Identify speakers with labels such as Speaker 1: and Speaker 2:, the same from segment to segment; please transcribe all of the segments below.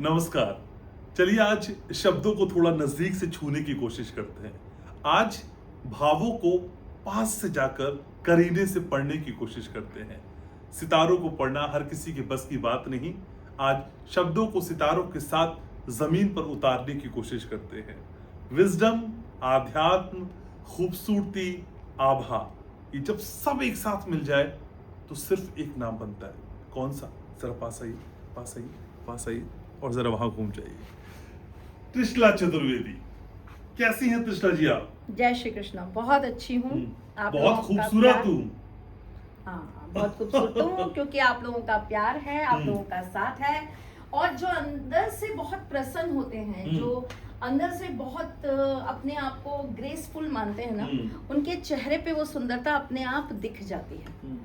Speaker 1: नमस्कार। चलिए आज शब्दों को थोड़ा नजदीक से छूने की कोशिश करते हैं। आज भावों को पास से जाकर करीने से पढ़ने की कोशिश करते हैं। सितारों को पढ़ना हर किसी के बस की बात नहीं। आज शब्दों को सितारों के साथ जमीन पर उतारने की कोशिश करते हैं। विजडम, आध्यात्म, खूबसूरती, आभा, ये जब सब एक साथ मिल जाए तो सिर्फ एक नाम बनता है। कौन सा? जरा पास आइए, पास आइए, पास आइए और जरा वहां घूम जाइए। त्रिशला चतुर्वेदी, कैसी हैं त्रिशला जी आप?
Speaker 2: जय श्री कृष्ण। बहुत अच्छी हूँ। आप लोगों
Speaker 1: बहुत
Speaker 2: का
Speaker 1: खूबसूरत
Speaker 2: प्यार-
Speaker 1: हूँ।
Speaker 2: हाँ, बहुत खूबसूरत हूँ क्योंकि आप लोगों का प्यार है, आप लोगों का साथ है, और जो अंदर से बहुत प्रसन्न होते हैं, जो अंदर से बहुत अपने आप को ग्रेसफुल मानते हैं ना, उनके चेहरे पे वो सुंदरता अपने आप दिख जाती है।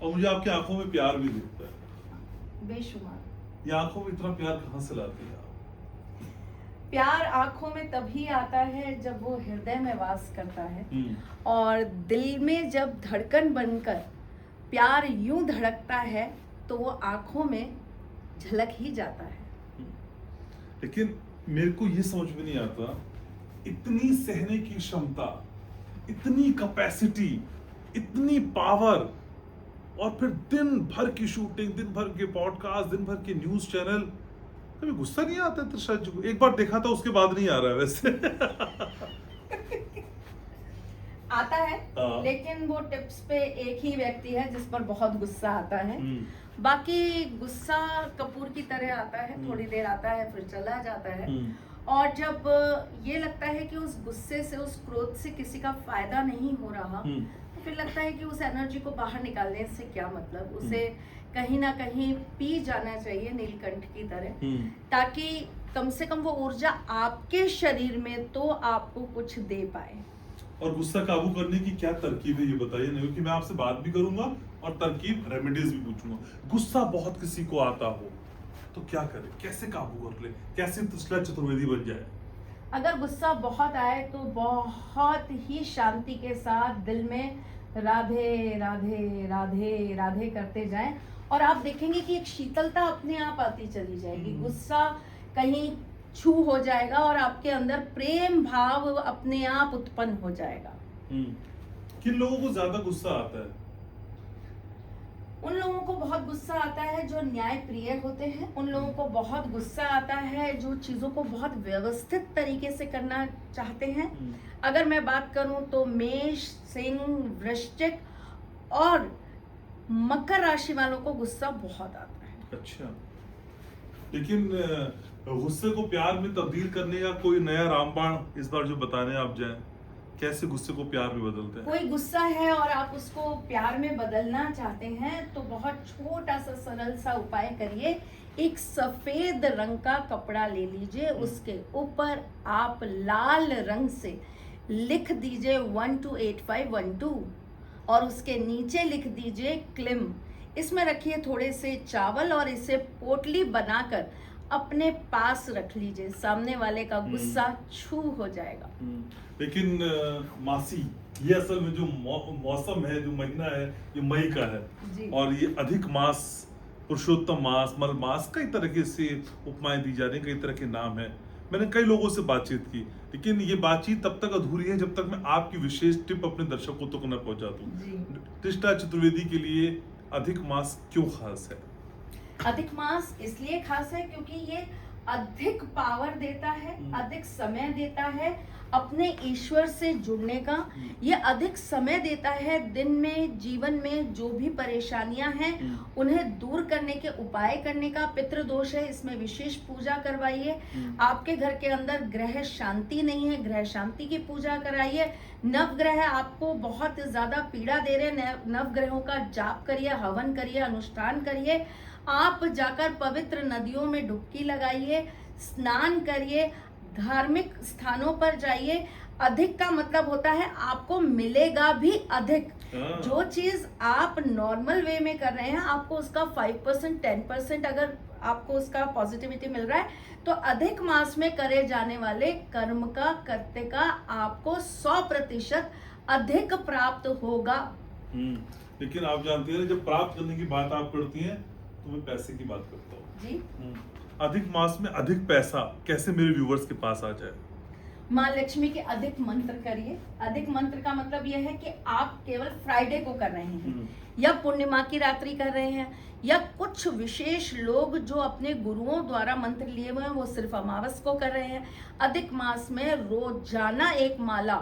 Speaker 1: और मुझे आपकी आंखों में प्यार भी दिखता है।
Speaker 2: बेशुमार।
Speaker 1: ये आंखों में इतना प्यार कहाँ से लाती है आप?
Speaker 2: प्यार आंखों में तभी आता है जब वो हृदय में वास करता है, और दिल में जब धड़कन बनकर प्यार यूं धड़कता है तो वो आंखों में झलक ही जाता है।
Speaker 1: लेकिन मेरे को ये समझ में नहीं आता, इतनी सहने की क्षमता, इतनी कैपेसिटी, इतनी पावर, और फिर दिन भर की शूटिंग, दिन भर के पॉडकास्ट, दिन भर के न्यूज चैनल, कभी गुस्सा नहीं आता है त्रिशा जी को? एक बार देखा था, उसके बाद नहीं आ रहा है वैसे।
Speaker 2: आता है,
Speaker 1: हाँ।
Speaker 2: लेकिन वो टिप्स पे एक ही व्यक्ति है जिस पर बहुत गुस्सा आता है। बाकी गुस्सा कपूर की तरह आता है, थोड़ी देर आता है फिर चला जाता है। और जब ये लगता है कि उस गुस्से से, उस क्रोध से किसी का फायदा नहीं हो रहा, तो फिर लगता है कि उस एनर्जी को बाहर निकालने से क्या मतलब, उसे कहीं ना कहीं पी जाना चाहिए नीलकंठ की तरह, ताकि कम से कम वो ऊर्जा आपके शरीर में तो आपको कुछ दे पाए।
Speaker 1: और गुस्सा काबू करने की क्या तरकीब है ये बताइए ना, क्योंकि मैं आपसे बात भी करूंगा और तरकीब, रेमेडीज भी पूछूंगा। गुस्सा बहुत किसी को आता हो तो क्या करे, कैसे काबू कर ले, कैसे त्रिशला चतुर्वेदी बन जाए?
Speaker 2: अगर गुस्सा बहुत आए तो बहुत ही शांति के साथ दिल में राधे राधे राधे राधे करते जाएं, और आप देखेंगे कि एक शीतलता अपने आप आती चली जाएगी। गुस्सा कहीं छू हो जाएगा और आपके अंदर प्रेम भाव अपने आप उत्पन्न हो जाएगा।
Speaker 1: किन लोगों को ज्यादा गुस्सा आता है?
Speaker 2: उन लोगों को बहुत गुस्सा आता है जो न्याय प्रिय होते हैं। उन लोगों को बहुत गुस्सा आता है जो चीजों को बहुत व्यवस्थित तरीके से करना चाहते हैं। अगर मैं बात करूं तो मेष, सिंह, वृश्चिक और मकर राशि वालों को गुस्सा बहुत आता है।
Speaker 1: अच्छा, लेकिन गुस्से को प्यार में तब्दील करने का कोई नया रामबाण इस बार जो बताने आप जाएं, कैसे गुस्से को प्यार में बदलते हैं?
Speaker 2: कोई गुस्सा है और आप उसको प्यार में बदलना चाहते हैं तो बहुत छोटा सा सरल सा उपाय करिए। एक सफेद रंग का कपड़ा ले लीजिए, उसके ऊपर आप लाल रंग से लिख दीजिए 128512, और उसके नीचे लिख दीजिए क्लिम। इसमें रखिए थोड़े से चावल और इसे पोटली बनाकर अपने पास रख लीजिए। सामने वाले का गुस्सा छू हो जाएगा।
Speaker 1: लेकिन मासी, ये असल में जो मौसम है, जो महीना है, ये मई का है
Speaker 2: जी।
Speaker 1: और ये अधिक मास, पुरुषोत्तम मास, मल मास, कई तरह से उपमाएं दी जा रही हैं, कई तरह के नाम हैं। मैंने कई लोगों से बातचीत की, लेकिन ये बातचीत तब तक अधूरी है जब तक मैं आपकी विशेष टिप अपने दर्शकों तक न पहुंचा दूं। त्रिशला चतुर्वेदी के लिए अधिक मास क्यों खास है?
Speaker 2: अधिक मास इसलिए खास है क्योंकि ये अधिक पावर देता है, अधिक समय देता है अपने ईश्वर से जुड़ने का। ये अधिक समय देता है दिन में, जीवन में जो भी परेशानियां हैं उन्हें दूर करने के उपाय करने का। पितृदोष है, इसमें विशेष पूजा करवाइए। आपके घर के अंदर ग्रह शांति नहीं है, ग्रह शांति की पूजा कराइए। नवग्रह आपको बहुत ज्यादा पीड़ा दे रहे हैं, नवग्रहों का जाप करिए, हवन करिए, अनुष्ठान करिए। आप जाकर पवित्र नदियों में डुबकी लगाइए, स्नान करिए, धार्मिक स्थानों पर जाइए। अधिक का मतलब होता है आपको मिलेगा भी अधिक। जो चीज आप नॉर्मल वे में कर रहे हैं आपको उसका 5% 10% अगर आपको उसका पॉजिटिविटी मिल रहा है, तो अधिक मास में करे जाने वाले कर्म का, कर्ते का आपको 100% अधिक प्राप्त होगा।
Speaker 1: लेकिन आप जानती हैं जब प्राप्त करने की बात आप करती हैं तो मैं पैसे की बात करता हूँ
Speaker 2: जी।
Speaker 1: अधिक मास में अधिक पैसा कैसे मेरे व्यूवर्स के पास आ जाए?
Speaker 2: माँ लक्ष्मी के अधिक मंत्र करिए। अधिक मंत्र का मतलब यह है कि आप केवल फ्राइडे को कर रहे हैं या पूर्णिमा की रात्रि कर रहे हैं, या कुछ विशेष लोग जो अपने गुरुओं द्वारा मंत्र लिए हुए हैं वो सिर्फ अमावस को कर रहे हैं। अधिक मास में रोजाना एक माला,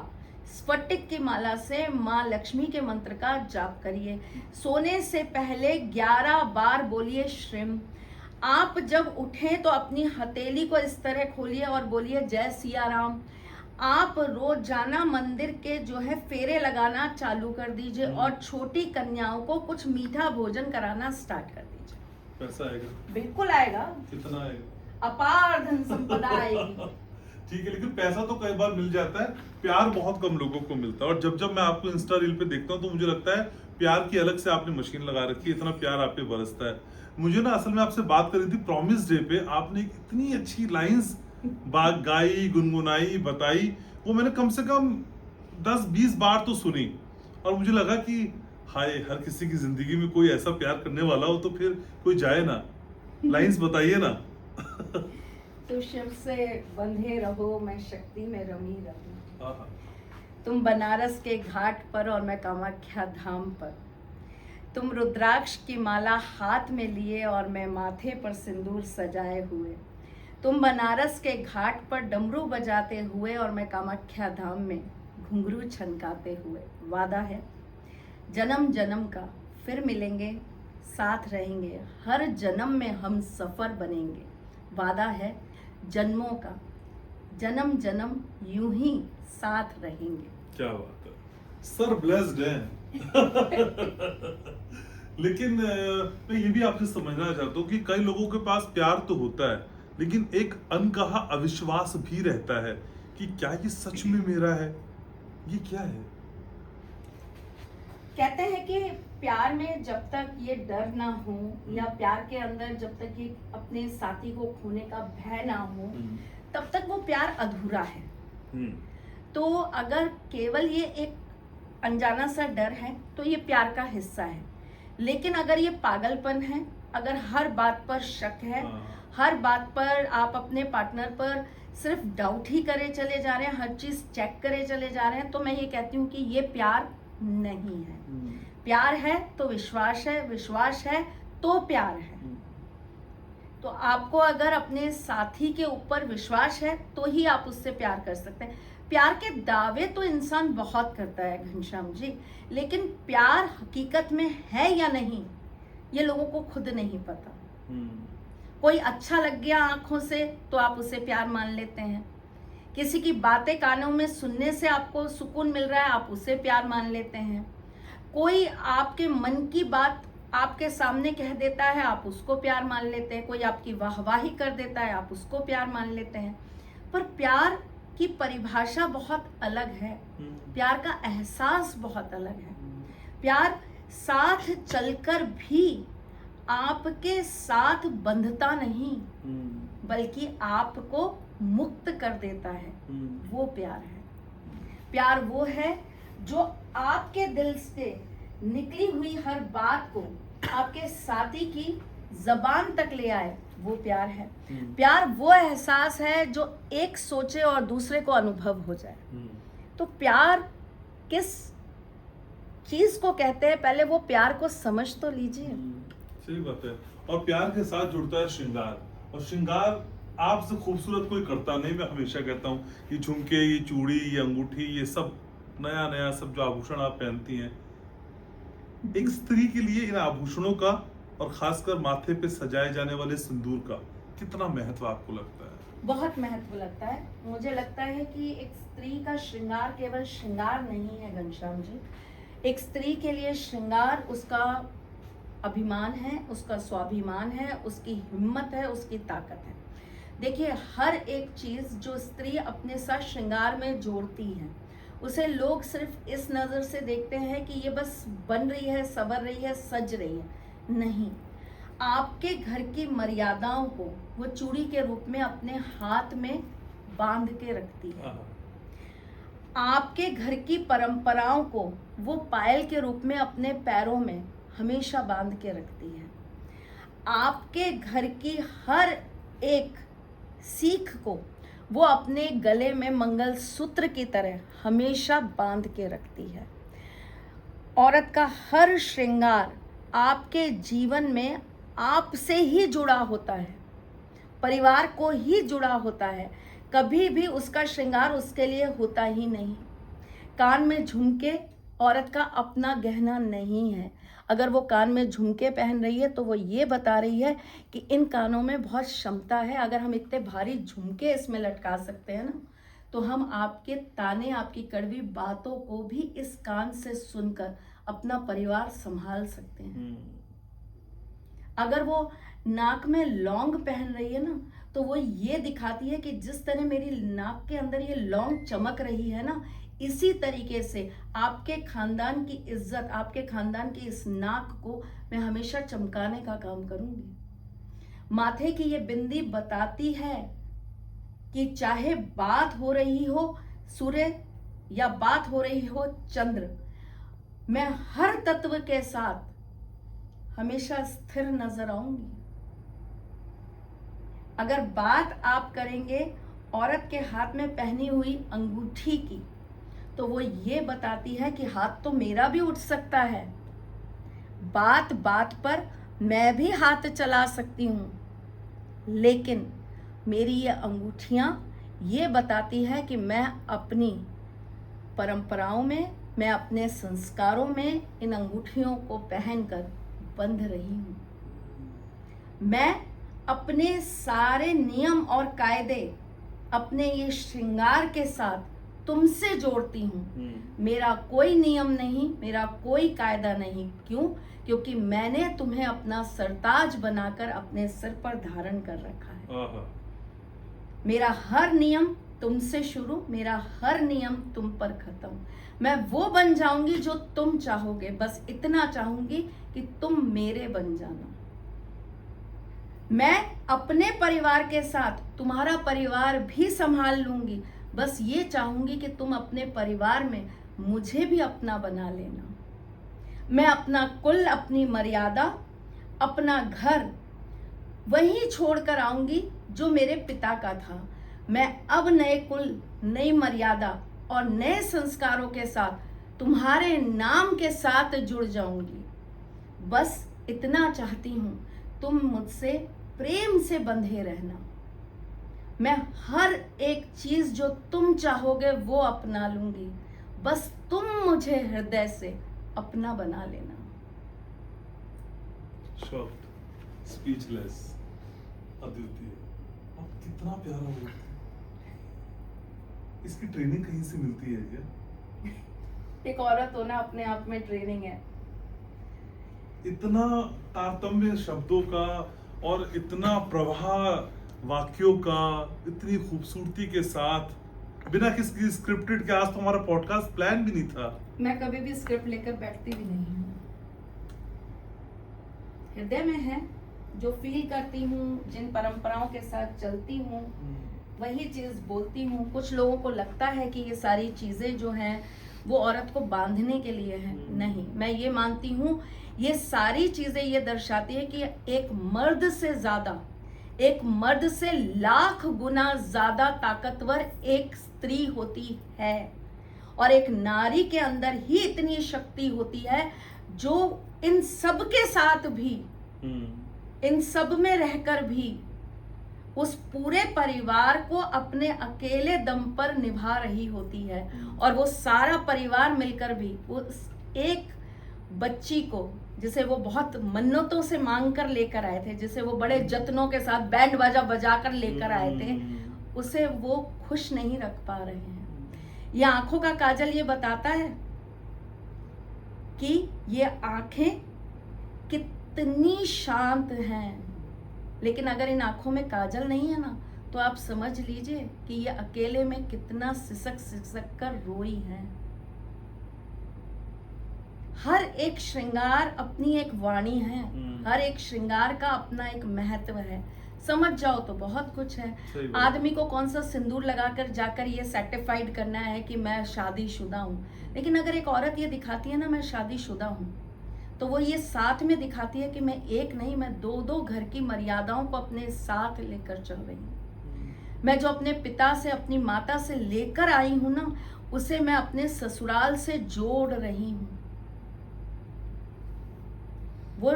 Speaker 2: स्फटिक की माला से माँ लक्ष्मी के मंत्र का जाप करिए। सोने से पहले 11 बार बोलिए श्रीम। आप जब उठें तो अपनी हथेली को इस तरह खोलिए और बोलिए जय सिया राम। आप रोजाना मंदिर के जो है फेरे लगाना चालू कर दीजिए और छोटी कन्याओं को कुछ मीठा भोजन कराना स्टार्ट कर दीजिए।
Speaker 1: पैसा आएगा?
Speaker 2: बिल्कुल आएगा।
Speaker 1: कितना आएगा?
Speaker 2: अपार धन संपदा आएगी।
Speaker 1: ठीक है, लेकिन पैसा तो कई बार मिल जाता है, प्यार बहुत कम लोगों को मिलता है। और जब जब मैं आपको इंस्टा रील पे देखता हूँ तो मुझे लगता है प्यार की अलग से आपने मशीन लगा रखी है, इतना प्यार आप पे बरसता है। मुझे ना असल में आपसे बात करी थी प्रॉमिस डे पे, आपने इतनी अच्छी लाइंस गाई, गुनगुनाई, बताई, वो मैंने कम से कम 10-20 बार तो सुनी और मुझे लगा कि हाय, हर किसी की जिंदगी में कोई ऐसा प्यार करने वाला हो तो फिर कोई जाए ना। लाइंस बताइए ना।
Speaker 2: तो शिव से बंधे रहो, मैं शक्ति में रमी रहूं।
Speaker 1: आहा।
Speaker 2: तुम बनारस के घाट पर और मैं कामाख्या धाम पर। तुम रुद्राक्ष की माला हाथ में लिए और मैं माथे पर सिंदूर सजाए हुए। तुम बनारस के घाट पर डमरू बजाते हुए और मैं कामाख्या धाम में घुंघरू छनकाते हुए। वादा है जन्म जन्म का फिर मिलेंगे, साथ रहेंगे, हर जन्म में हम सफर बनेंगे। वादा है जन्मों का, जन्म जन्म यूं ही साथ रहेंगे।
Speaker 1: क्या बात है, सर ब्लेस्ड है। लेकिन मैं ये भी आपसे समझना चाहता हूँ कि कई लोगों के पास प्यार तो होता है लेकिन एक अनकहा अविश्वास भी रहता है कि क्या ये सच में मेरा है, ये क्या है?
Speaker 2: कहते हैं कि प्यार में जब तक ये डर ना हो या प्यार के अंदर जब तक ये अपने साथी को खोने का भय ना हो तब तक वो प्यार अधूरा है। तो अगर केवल ये एक अनजाना सा डर है तो ये प्यार का हिस्सा है, लेकिन अगर ये पागलपन है, अगर हर बात पर शक है, हर बात पर आप अपने पार्टनर पर सिर्फ डाउट ही करे चले जा रहे हैं, हर चीज चेक करे चले जा रहे हैं, तो मैं ये कहती हूँ कि ये प्यार नहीं है। प्यार है तो विश्वास है, विश्वास है तो प्यार है। तो आपको अगर अपने साथी के ऊपर विश्वास है तो ही आप उससे प्यार कर सकते हैं। प्यार के दावे तो इंसान बहुत करता है घनश्याम जी, लेकिन प्यार हकीकत में है या नहीं ये लोगों को खुद नहीं पता। कोई अच्छा लग गया आंखों से तो आप उसे प्यार मान लेते हैं, किसी की बातें कानों में सुनने से आपको सुकून मिल रहा है आप उसे प्यार मान लेते हैं, कोई आपके मन की बात आपके सामने कह देता है आप उसको प्यार मान लेते हैं, कोई आपकी वाहवाही कर देता है आप उसको प्यार मान लेते हैं। पर प्यार की परिभाषा बहुत अलग है, प्यार का एहसास बहुत अलग है। प्यार साथ चलकर भी आपके साथ बंधता नहीं बल्कि आपको मुक्त कर देता है, वो प्यार है। प्यार वो है जो आपके दिल से निकली हुई हर बात को आपके साथी की जबान तक ले आए, वो प्यार है। प्यार वो एहसास है जो एक सोचे और दूसरे को अनुभव हो जाए। तो प्यार किस चीज को कहते हैं पहले वो प्यार को समझ तो लीजिए।
Speaker 1: सही बात है। और प्यार के साथ जुड़ता है श्रृंगार, और श्रृंगार आपसे खूबसूरत कोई करता नहीं। मैं हमेशा कहता हूँ ये झुमके, ये चूड़ी, ये अंगूठी, ये सब नया नया सब जो आभूषण आप पहनती हैं, एक स्त्री के लिए इन आभूषणों का और खासकर माथे पे सजाए जाने वाले सिंदूर का कितना महत्व आपको लगता है?
Speaker 2: बहुत महत्व लगता है। मुझे लगता है कि एक स्त्री का श्रृंगार केवल श्रृंगार नहीं है घनश्याम जी। एक स्त्री के लिए श्रृंगार उसका अभिमान है, उसका स्वाभिमान है, उसकी हिम्मत है, उसकी ताकत है। देखिए हर एक चीज जो स्त्री अपने साथ श्रृंगार में जोड़ती है उसे लोग सिर्फ इस नज़र से देखते हैं कि ये बस बन रही है, संवर रही है, सज रही है। नहीं, आपके घर की मर्यादाओं को वो चूड़ी के रूप में अपने हाथ में बांध के रखती है। आपके घर की परंपराओं को वो पायल के रूप में अपने पैरों में हमेशा बांध के रखती है। आपके घर की हर एक सीख को वो अपने गले में मंगलसूत्र की तरह हमेशा बांध के रखती है। औरत का हर श्रृंगार आपके जीवन में आपसे ही जुड़ा होता है, परिवार को ही जुड़ा होता है। कभी भी उसका श्रृंगार उसके लिए होता ही नहीं। कान में झुमके औरत का अपना गहना नहीं है। अगर वो कान में झुमके पहन रही है तो वो ये बता रही है कि इन कानों में बहुत क्षमता है। अगर हम इतने भारी झुमके इसमें लटका सकते हैं ना, तो हम आपके ताने, आपकी कड़वी बातों को भी इस कान से सुनकर अपना परिवार संभाल सकते हैं। अगर वो नाक में लौंग पहन रही है ना, तो वो ये दिखाती है कि जिस तरह मेरी नाक के अंदर ये लौंग चमक रही है ना, इसी तरीके से आपके खानदान की इज्जत, आपके खानदान की इस नाक को मैं हमेशा चमकाने का काम करूंगी। माथे की ये बिंदी बताती है कि चाहे बात हो रही हो सूर्य या बात हो रही हो चंद्र, मैं हर तत्व के साथ हमेशा स्थिर नजर आऊंगी। अगर बात आप करेंगे औरत के हाथ में पहनी हुई अंगूठी की, तो वो ये बताती है कि हाथ तो मेरा भी उठ सकता है। बात बात पर मैं भी हाथ चला सकती हूँ, लेकिन मेरी ये अंगूठियाँ ये बताती है कि मैं अपनी परंपराओं में, मैं अपने संस्कारों में इन अंगूठियों को पहनकर बंध रही हूँ। मैं अपने सारे नियम और कायदे अपने ये श्रृंगार के साथ तुमसे जोड़ती हूँ। मेरा कोई नियम नहीं, मेरा कोई कायदा नहीं। क्यों? क्योंकि मैंने तुम्हें अपना सरताज बनाकर अपने सिर पर धारण कर रखा है। मेरा हर नियम तुमसे शुरू, मेरा हर नियम तुम पर खत्म। मैं वो बन जाऊंगी जो तुम चाहोगे, बस इतना चाहूंगी कि तुम मेरे बन जाना। मैं अपने परिवार के साथ तुम्हारा परिवार भी संभाल लूंगी, बस ये चाहूंगी कि तुम अपने परिवार में मुझे भी अपना बना लेना। मैं अपना कुल, अपनी मर्यादा, अपना घर वही छोड़कर आऊंगी जो मेरे पिता का था। मैं अब नए कुल, नई मर्यादा और नए संस्कारों के साथ तुम्हारे नाम के साथ जुड़ जाऊंगी। बस इतना चाहती हूं, तुम मुझसे प्रेम से बंधे रहना। मैं हर एक चीज जो तुम चाहोगे वो अपना लूंगी, बस तुम मुझे हृदय से अपना बना लेना।
Speaker 1: शॉक्ड, स्पीचलेस, अद्वितीय, और कितना प्यारा बोलते हैं। इसकी ट्रेनिंग कहीं से मिलती है क्या?
Speaker 2: एक औरत होना अपने आप में ट्रेनिंग है।
Speaker 1: इतना तारतम्य शब्दों का और इतना प्रवाह वाक्यों का, इतनी खूबसूरती के साथ, बिना किसी स्क्रिप्टेड के। आज तो हमारा पॉडकास्ट प्लान भी नहीं था।
Speaker 2: मैं कभी भी स्क्रिप्ट लेकर बैठती भी नहीं हूँ। हृदय में है, जो फील करती हूँ, जिन परंपराओं के साथ चलती हूँ, वही चीज बोलती हूँ। कुछ लोगों को लगता है कि ये सारी चीजें जो हैं वो औरत को बांधने के लिए है। नहीं, मैं ये मानती हूँ ये सारी चीजें ये दर्शाती है कि एक मर्द से ज्यादा, एक मर्द से लाख गुना ज्यादा ताकतवर एक स्त्री होती है, और एक नारी के अंदर ही इतनी शक्ति होती है जो इन सब के साथ भी, इन सब में रहकर भी उस पूरे परिवार को अपने अकेले दम पर निभा रही होती है। और वो सारा परिवार मिलकर भी उस एक बच्ची को, जिसे वो बहुत मन्नतों से मांग कर लेकर आए थे, जिसे वो बड़े जत्नों के साथ बैंड बाजा बजा कर लेकर आए थे, उसे वो खुश नहीं रख पा रहे हैं। ये आंखों का काजल ये बताता है कि ये आंखें कितनी शांत हैं, लेकिन अगर इन आंखों में काजल नहीं है ना, तो आप समझ लीजिए कि ये अकेले में कितना सिसक सिसक कर रोई है। हर एक श्रृंगार अपनी एक वाणी है, हर एक श्रृंगार का अपना एक महत्व है। समझ जाओ तो बहुत कुछ है। आदमी को कौन सा सिंदूर लगाकर जाकर ये सर्टिफाइड करना है कि मैं शादीशुदा हूँ, लेकिन अगर एक औरत ये दिखाती है ना मैं शादीशुदा हूँ, तो वो ये साथ में दिखाती है कि मैं एक नहीं, मैं दो दो घर की मर्यादाओं को अपने साथ लेकर चल रही हूँ। मैं जो अपने पिता से, अपनी माता से लेकर आई हूँ ना, उसे मैं अपने ससुराल से जोड़ रही हूँ। वो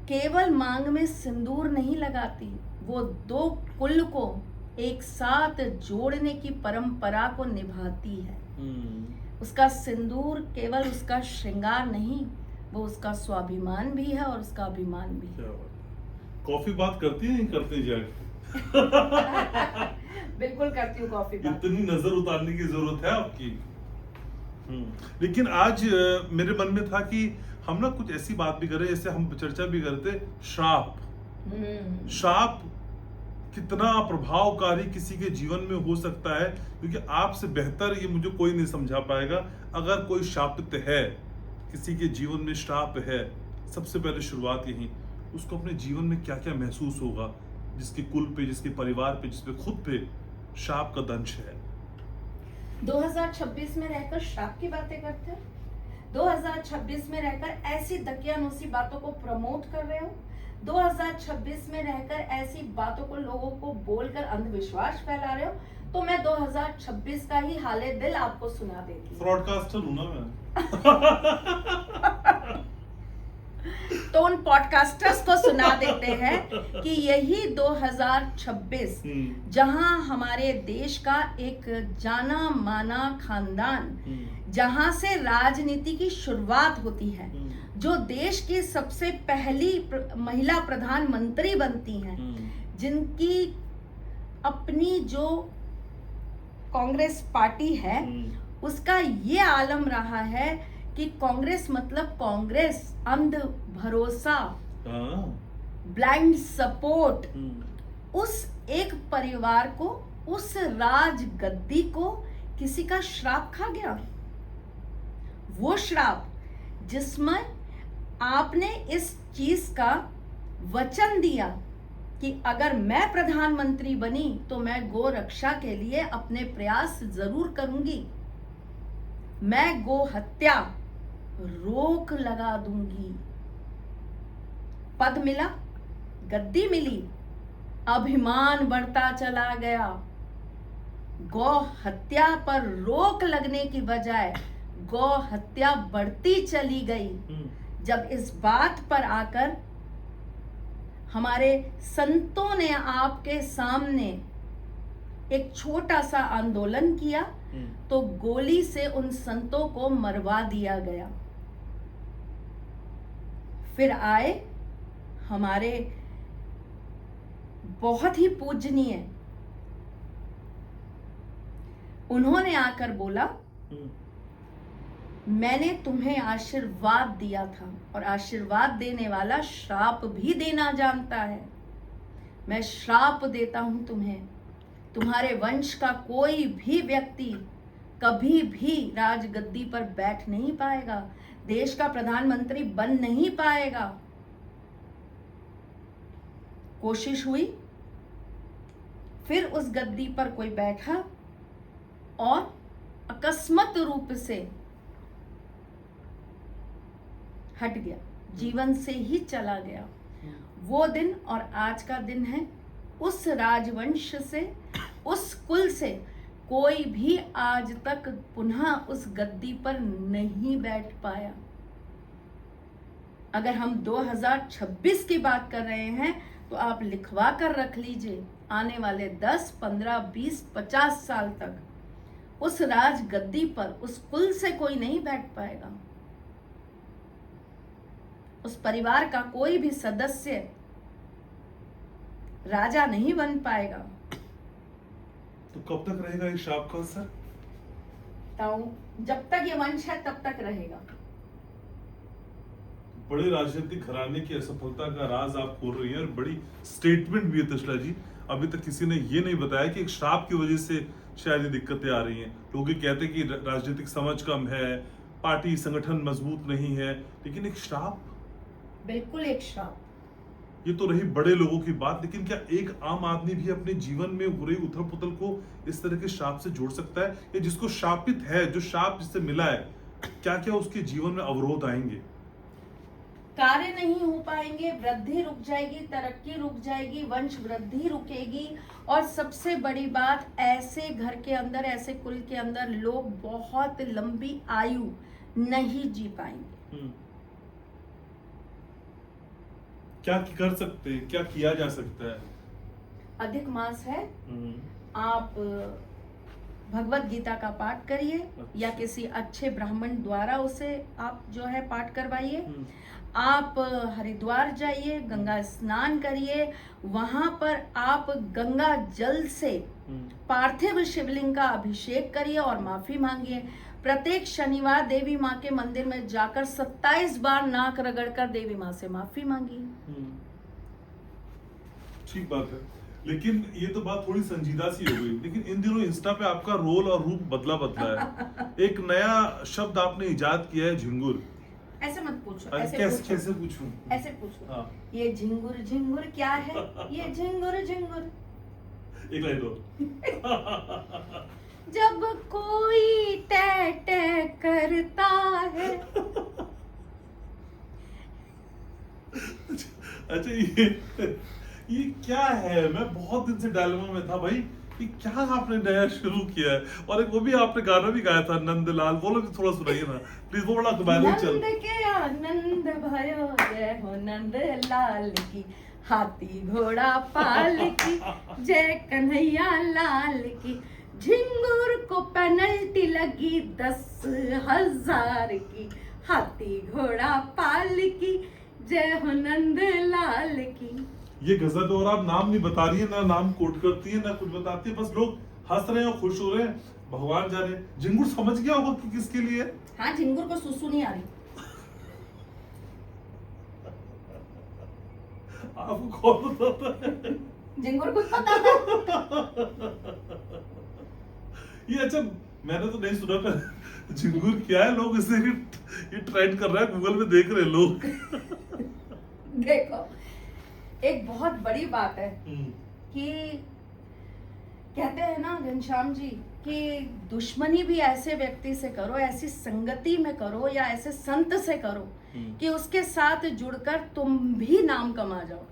Speaker 2: केवल मांग में सिंदूर नहीं लगाती, वो दो कुल को एक साथ जोड़ने की परंपरा को निभाती है। उसका सिंदूर केवल उसका श्रृंगार नहीं, वो उसका स्वाभिमान भी है और उसका अभिमान भी है।
Speaker 1: क्या बात है। कॉफी बात करती है, नहीं करती जाके?
Speaker 2: बिल्कुल करती हूँ कॉफी बात।
Speaker 1: इतनी नजर उतारने की जरूरत है आपकी। लेकिन आज मेरे मन में था कि हम ना कुछ ऐसी बात भी करें, जैसे हम चर्चा भी करते श्राप। श्राप कितना प्रभावकारी किसी के जीवन में हो सकता है, क्योंकि आपसे बेहतर ये मुझे कोई नहीं समझा पाएगा। अगर कोई शापित है, किसी के जीवन में श्राप है, सबसे पहले शुरुआत यही, उसको अपने जीवन में क्या क्या महसूस होगा, जिसके कुल पे, जिसके परिवार पे, जिसपे खुद पे श्राप का दंश है।
Speaker 2: 2026 में रहकर श्राप की बातें करते हो। 2026 में रहकर ऐसी दकियानूसी बातों को प्रमोट कर रहे हो। 2026 में रहकर ऐसी बातों को लोगों को बोलकर अंधविश्वास फैला रहे हो। तो मैं 2026 का ही हाले दिल आपको सुना देती हूँ।
Speaker 1: ब्रॉडकास्टर हूं ना मैं।
Speaker 2: तो उन पॉडकास्टर्स को सुना देते हैं कि यही 2026 जहां हमारे देश का एक जाना माना खानदान, जहां से राजनीति की शुरुआत होती है, जो देश की सबसे पहली महिला प्रधानमंत्री बनती हैं, जिनकी अपनी जो कांग्रेस पार्टी है उसका ये आलम रहा है कि कांग्रेस मतलब कांग्रेस, अंध भरोसा, ब्लाइंड सपोर्ट। उस एक परिवार को, उस राज गद्दी को किसी का श्राप खा गया। वो श्राप जिसमें आपने इस चीज का वचन दिया कि अगर मैं प्रधानमंत्री बनी तो मैं गो रक्षा के लिए अपने प्रयास जरूर करूंगी, मैं गो हत्या रोक लगा दूंगी। पद मिला, गद्दी मिली, अभिमान बढ़ता चला गया। गौ हत्या पर रोक लगने की बजाय गौ हत्या बढ़ती चली गई। जब इस बात पर आकर हमारे संतों ने आपके सामने एक छोटा सा आंदोलन किया, तो गोली से उन संतों को मरवा दिया गया। फिर आए हमारे बहुत ही पूजनीय, उन्होंने आकर बोला मैंने तुम्हें आशीर्वाद दिया था, और आशीर्वाद देने वाला श्राप भी देना जानता है। मैं श्राप देता हूं तुम्हें, तुम्हारे वंश का कोई भी व्यक्ति कभी भी राजगद्दी पर बैठ नहीं पाएगा, देश का प्रधानमंत्री बन नहीं पाएगा। कोशिश हुई, फिर उस गद्दी पर कोई बैठा और अकस्मात रूप से हट गया, जीवन से ही चला गया। वो दिन और आज का दिन है, उस राजवंश से, उस कुल से कोई भी आज तक पुनः उस गद्दी पर नहीं बैठ पाया। अगर हम 2026 की बात कर रहे हैं तो आप लिखवा कर रख लीजिए, आने वाले 10, 15, 20, 50 साल तक उस राज गद्दी पर, उस कुल से कोई नहीं बैठ पाएगा। उस परिवार का कोई भी सदस्य राजा नहीं बन पाएगा।
Speaker 1: तो कब तक रहेगा ये श्राप का असर?
Speaker 2: तो जब तक ये वंश है तब तक रहेगा।
Speaker 1: बड़े राजनीतिक घराने की असफलता का राज आप खोल रही हैं, और बड़ी स्टेटमेंट भी है त्रिशला जी। अभी तक किसी ने ये नहीं बताया कि एक श्राप की वजह से शायद ये दिक्कतें आ रही हैं। लोग ये कहते हैं कि राजनीतिक समझ कम है, पार्टी संगठन मजबूत नहीं है, लेकिन एक श्राप,
Speaker 2: बिल्कुल एक श्राप।
Speaker 1: ये तो रही बड़े लोगों की बात, लेकिन क्या एक आम आदमी भी अपने जीवन में हो रही उथल पुथल को इस तरह के श्राप से जोड़ सकता है? या जिसको श्रापित है, जो श्राप जिससे मिला है, क्या क्या उसके जीवन में अवरोध आएंगे?
Speaker 2: कार्य नहीं हो पाएंगे, वृद्धि रुक जाएगी, तरक्की रुक जाएगी, वंश वृद्धि रुकेगी। और सबसे बड़ी बात, ऐसे घर के अंदर, ऐसे कुल के अंदर लोग बहुत लंबी आयु नहीं जी पाएंगे।
Speaker 1: क्या कर सकते हैं, क्या किया जा सकता है?
Speaker 2: अधिक मास है, आप भगवत गीता का पाठ करिए या किसी अच्छे ब्राह्मण द्वारा उसे आप जो है पाठ करवाइए। आप हरिद्वार जाइए, गंगा स्नान करिए, वहां पर आप गंगा जल से पार्थिव शिवलिंग का अभिषेक करिए और माफी मांगिए। प्रत्येक शनिवार देवी माँ के मंदिर में जाकर 27 बार नाक रगड़कर देवी माँ से माफी मांगिए।
Speaker 1: ठीक बात है, लेकिन ये तो बात थोड़ी संजीदा सी हो गई। लेकिन इन दिनों इंस्टा पे आपका रोल और रूप बदला है। एक नया शब्द आपने इजाद किया है, झिंगुर।
Speaker 2: ऐसे मत पूछो,
Speaker 1: कैसे पूछूं?
Speaker 2: ऐसे पूछो।
Speaker 1: हाँ।
Speaker 2: ये झिंगुर झिंगुर क्या है? ये झिंगुर झिंगुर
Speaker 1: एक लाइन और।
Speaker 2: जब कोई टे टे करता है।
Speaker 1: अच्छा, ये क्या है? मैं बहुत दिन से डायलेमा में था भाई, कि क्या आपने नया शुरू किया है। और एक वो भी आपने गाना भी गाया था, नंदलाल, वो लोग थोड़ा सुनाइए ना प्लीज, वो बड़ा वायरल चल।
Speaker 2: नंद के आनंद भयो, जय हो नंद लाल की, हाथी घोड़ा पाल की, जय कन्हैया लाल की। झिंगुर को पेनल्टी लगी 10,000 की, हाथी घोड़ा पाल की, जय हो नंद लाल की।
Speaker 1: ये गजल और आप नाम नहीं बता रही है, ना नाम कोट करती है, ना कुछ बताती है, बस लोग हंस रहे हैं और खुश हो रहे हैं, भगवान जाने। झिंगुर समझ गया होगा कि किसके लिए?
Speaker 2: हाँ, झिंगुर को सुसु नहीं आ रही।
Speaker 1: आपको कौन बताता है?
Speaker 2: झिंगुर कुछ पता था।
Speaker 1: ये अच्छा, मैंने तो नहीं सुना था झिंगुर क्या है। लोग इसे ये ट्रेंड कर रहा है, गूगल में देख रहे हैं लोग।
Speaker 2: देखो, एक बहुत बड़ी बात है कि कहते हैं ना घनश्याम जी कि दुश्मनी भी ऐसे व्यक्ति से करो, ऐसी संगति में करो या ऐसे संत से करो कि उसके साथ जुड़कर तुम भी नाम कमा जाओ।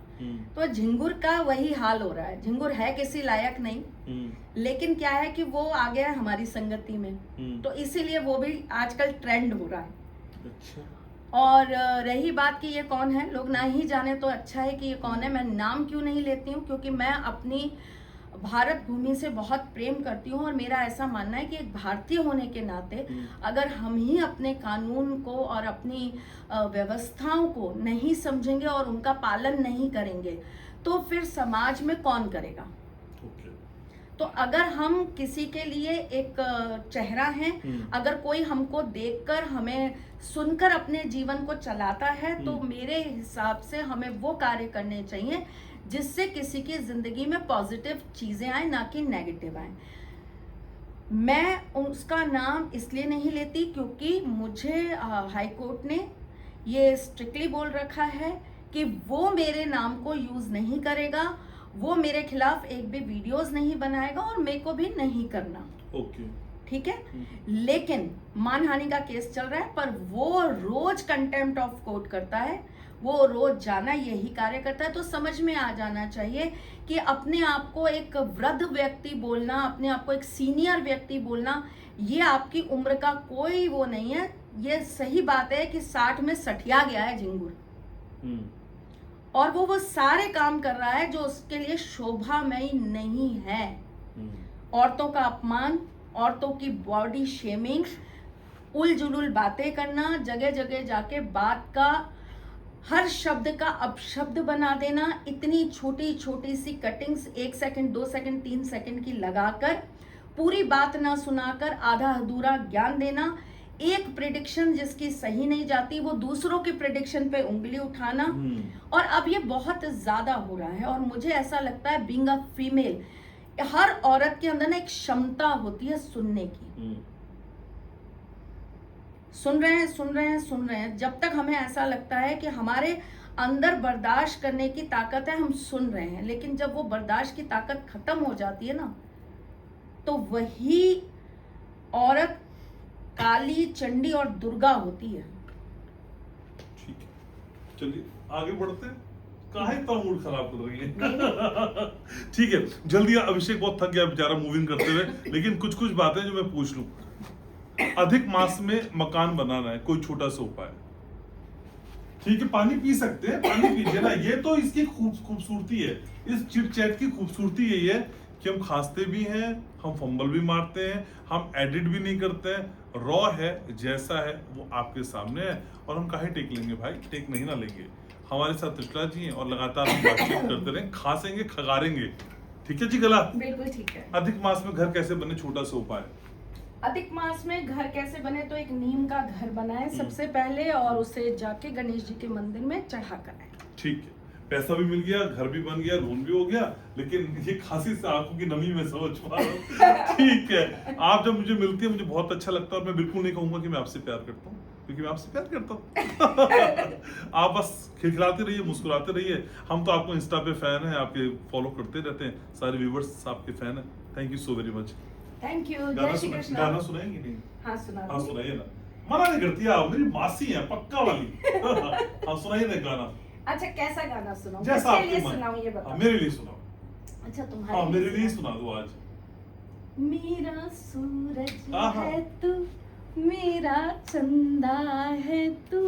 Speaker 2: तो झिंगुर का वही हाल हो रहा है। झिंगुर है किसी लायक नहीं, लेकिन क्या है कि वो आ गया है हमारी संगति में, तो इसीलिए वो भी आजकल ट्रेंड हो रहा है।
Speaker 1: अच्छा।
Speaker 2: और रही बात कि ये कौन है, लोग ना ही जाने तो अच्छा है कि ये कौन है। मैं नाम क्यों नहीं लेती हूँ, क्योंकि मैं अपनी भारत भूमि से बहुत प्रेम करती हूँ और मेरा ऐसा मानना है कि एक भारतीय होने के नाते अगर हम ही अपने कानून को और अपनी व्यवस्थाओं को नहीं समझेंगे और उनका पालन नहीं करेंगे तो फिर समाज में कौन करेगा। तो अगर हम किसी के लिए एक चेहरा हैं, अगर कोई हमको देखकर हमें सुनकर अपने जीवन को चलाता है तो मेरे हिसाब से हमें वो कार्य करने चाहिए जिससे किसी की जिंदगी में पॉजिटिव चीजें आए, ना कि नेगेटिव आए। मैं उसका नाम इसलिए नहीं लेती क्योंकि मुझे हाई कोर्ट ने ये स्ट्रिक्टली बोल रखा है कि वो मेरे नाम को यूज नहीं करेगा, वो मेरे खिलाफ एक भी वीडियोस नहीं बनाएगा और मेरे को भी नहीं करना।
Speaker 1: ओके,
Speaker 2: ठीक है। लेकिन मानहानि का केस चल रहा है, पर वो रोज कंटेम्प्ट ऑफ कोर्ट करता है, वो रोज जाना यही कार्य करता है। तो समझ में आ जाना चाहिए कि अपने आप को एक वृद्ध व्यक्ति बोलना, अपने आप को एक सीनियर व्यक्ति बोलना, ये आपकी उम्र का कोई वो नहीं है। ये सही बात है कि 60 में सठिया गया है झिंगुर और वो सारे काम कर रहा है जो उसके लिए शोभामयी नहीं है। औरतों का अपमान, औरतों की बॉडी शेमिंग, उलझुल बातें करना, जगह जगह जाके बात का हर शब्द का अपशब्द बना देना, इतनी छोटी छोटी सी कटिंग्स 1 सेकंड 2 सेकंड 3 सेकंड की लगाकर पूरी बात ना सुनाकर आधा अधूरा ज्ञान देना, एक प्रेडिक्शन जिसकी सही नहीं जाती वो दूसरों की प्रेडिक्शन पे उंगली उठाना। और अब ये बहुत ज्यादा हो रहा है और मुझे ऐसा लगता है बीइंग अ फीमेल, हर औरत के अंदर ना एक क्षमता होती है सुनने की। सुन रहे हैं जब तक हमें ऐसा लगता है कि हमारे अंदर बर्दाश्त करने की ताकत है, हम सुन रहे हैं। लेकिन जब वो बर्दाश्त की ताकत खत्म हो जाती है ना, तो वही औरत काली, चंडी और दुर्गा होती है।
Speaker 1: ठीक है, चलिए आगे बढ़ते हैं। काहे इतना मूड खराब कर रही है? ठीक है, जल्दी अभिषेक बहुत थक गया बेचारा मूविंग करते हुए, लेकिन कुछ कुछ बातें जो मैं पूछ लूं। अधिक मास में मकान बनाना है, कोई छोटा सा उपाय? ठीक है, पानी पी सकते हैं, पानी पीजिए ना। ये तो इसकी खूबसूरती है, इस चिट चैट की खूबसूरती यही है कि हम खांसते भी हैं, हम फंबल भी मारते हैं, हम एडिट भी नहीं करते हैं। रॉ है, जैसा है वो आपके सामने है, और हम काहे टेक लेंगे भाई? टेक नहीं ना लेंगे। हमारे साथ त्रिशला जी हैं और लगातार हम बातचीत करते रहें, खांसेंगे खगारेंगे। ठीक है जी, गला?
Speaker 2: बिल्कुल ठीक है।
Speaker 1: अधिक मास में घर कैसे बने, छोटा सा उपाय?
Speaker 2: अधिक मास में घर कैसे बने, तो एक नीम का घर बनाए सबसे पहले, और उसे जाके गणेश जी के मंदिर में चढ़ा कर आए।
Speaker 1: ठीक है, पैसा भी मिल गया, घर भी बन गया, लोन भी हो गया, लेकिन ये खांसी से आंखों की नमी में समझ पा रहा हूं। ठीक है, आप जब मुझे मिलती है मुझे बहुत अच्छा लगता है, और मैं बिल्कुल नहीं कहूंगा कि मैं आपसे प्यार करता हूँ, क्योंकि मैं आपसे प्यार करता हूँ। आप बस खिलखिलाते रहिए, मुस्कुराते रहिए। हम तो आपको इंस्टा पे फैन है, आपके फॉलो करते रहते हैं, सारे व्यूवर्स आपके फैन है। Thank you so very much.
Speaker 2: Thank you.
Speaker 1: गाना
Speaker 2: जय श्री कृष्ण।
Speaker 1: गाना सुनाएंगे नहीं?
Speaker 2: हाँ सुना
Speaker 1: हाँ
Speaker 2: दूंगी।
Speaker 1: सुनाइए ना, मना नहीं करती आप, मेरी मासी है पक्का वाली। हाँ सुनाइए ना गाना,
Speaker 2: अच्छा कैसा गाना सुनाऊं?
Speaker 1: जैसा
Speaker 2: किसके लिए
Speaker 1: आपकी मन।
Speaker 2: सुनाऊं ये बताओ।
Speaker 1: हाँ, मेरे लिए सुनाओ।
Speaker 2: अच्छा
Speaker 1: हाँ
Speaker 2: तुम्हारे
Speaker 1: मेरे लिए
Speaker 2: सुनाऊं?
Speaker 1: सुना दो आज।
Speaker 2: मेरा सूरज
Speaker 1: आहा।
Speaker 2: है तू, मेरा चंदा है तू,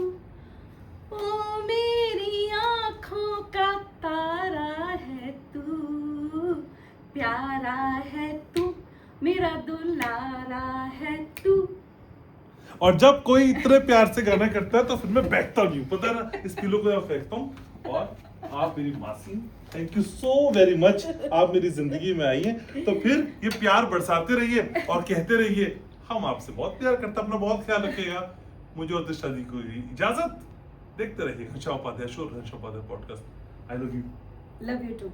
Speaker 2: ओ मेरी आँखों का तारा है तू, प्यारा है तू, मेरा दुलारा है तू।
Speaker 1: और जब कोई इतने प्यार से गाना करता है तो फिर मैं बैठता नहीं हूँ, पता है ना, इस पिलो को मैं फेंकता हूँ। और आप मेरी मासी, thank you so very much, आप मेरी जिंदगी में आई हैं, तो फिर ये प्यार बरसाते रहिए और कहते रहिए हम आपसे बहुत प्यार करते हैं, अपना बहुत ख्याल रखिएगा। मुझे और त्रिशला जी को इजाजत, देखते रहिए Harsha Upadhyay show, Harsha Upadhyay podcast. I love you.
Speaker 2: Love you to.